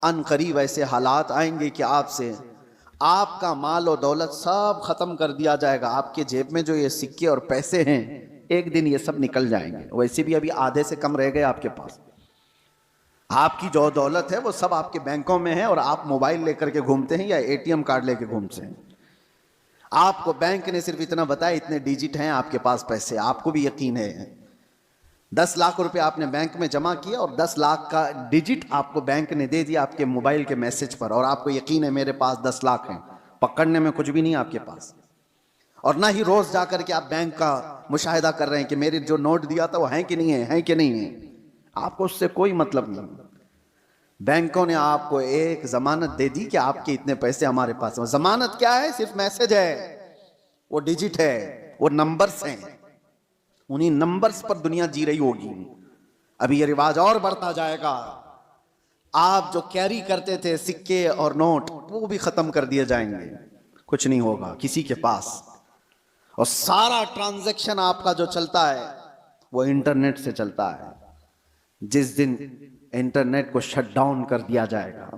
अनकरीब ऐसे हालात आएंगे कि आपसे आपका माल और दौलत सब खत्म कर दिया जाएगा। आपके जेब में जो ये सिक्के और पैसे हैं, एक दिन ये सब निकल जाएंगे। वैसे भी अभी आधे से कम रह गए आपके पास। आपकी जो दौलत है वो सब आपके बैंकों में है और आप मोबाइल लेकर के घूमते हैं या एटीएम कार्ड लेके घूमते हैं। आपको बैंक ने सिर्फ इतना बताया इतने डिजिट हैं आपके पास पैसे, आपको भी यकीन है 10 लाख रुपए आपने बैंक में जमा किया और 10 लाख का डिजिट आपको बैंक ने दे दिया आपके मोबाइल के मैसेज पर, और आपको यकीन है मेरे पास 10 लाख हैं, पकड़ने में कुछ भी नहीं आपके पास। और ना ही रोज जाकर के आप बैंक का मुशाहिदा कर रहे हैं कि मेरे जो नोट दिया था वो है कि नहीं है कि नहीं है। आपको उससे कोई मतलब नहीं। बैंकों ने आपको एक जमानत दे दी कि आपके इतने पैसे हमारे पास हैं। जमानत क्या है? सिर्फ मैसेज है, वो डिजिट है, वो नंबर्स हैं। उन्हीं नंबर्स पर दुनिया जी रही होगी। अभी ये रिवाज और बढ़ता जाएगा। आप जो कैरी करते थे सिक्के और नोट, वो भी खत्म कर दिए जाएंगे, कुछ नहीं होगा किसी के पास। और सारा ट्रांजैक्शन आपका जो चलता है वो इंटरनेट से चलता है। जिस दिन इंटरनेट को शट डाउन कर दिया जाएगा,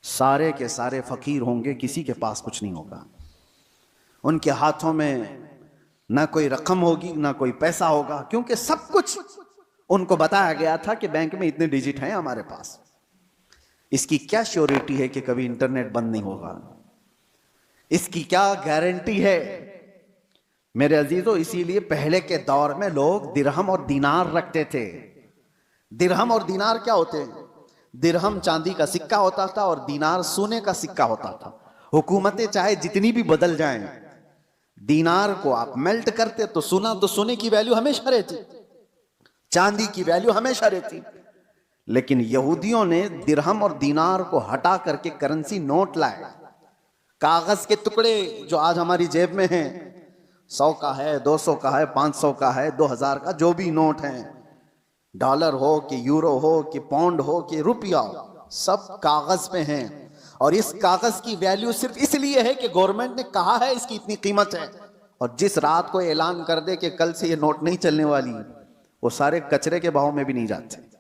सारे के सारे फकीर होंगे, किसी के पास कुछ नहीं होगा। उनके हाथों में ना कोई रकम होगी ना कोई पैसा होगा, क्योंकि सब कुछ उनको बताया गया था कि बैंक में इतने डिजिट हैं हमारे पास। इसकी क्या श्योरिटी है कि कभी इंटरनेट बंद नहीं होगा? इसकी क्या गारंटी है? मेरे अजीजों, इसीलिए पहले के दौर में लोग दिरहम और दीनार रखते थे। दिरहम और दीनार क्या होते हैं? दिरहम चांदी का सिक्का होता था और दीनार सोने का सिक्का होता था। हुकूमतें चाहे जितनी भी बदल जाएं, दीनार को आप मेल्ट करते तो सोने की वैल्यू हमेशा रहती, चांदी की वैल्यू हमेशा रहती। लेकिन यहूदियों ने दिरहम और दीनार को हटा करके करेंसी नोट लाए। कागज के टुकड़े जो आज हमारी जेब में हैं, 100 का है, 200 का है, 500 का है, 2000 का, जो भी नोट हैं, डॉलर हो कि यूरो हो कि पाउंड हो कि रुपया हो, सब कागज पे हैं। और इस कागज की वैल्यू सिर्फ इसलिए है कि गवर्नमेंट ने कहा है इसकी इतनी कीमत है। और जिस रात को ऐलान कर दे कि कल से ये नोट नहीं चलने वाली, वो सारे कचरे के भाव में भी नहीं जाते।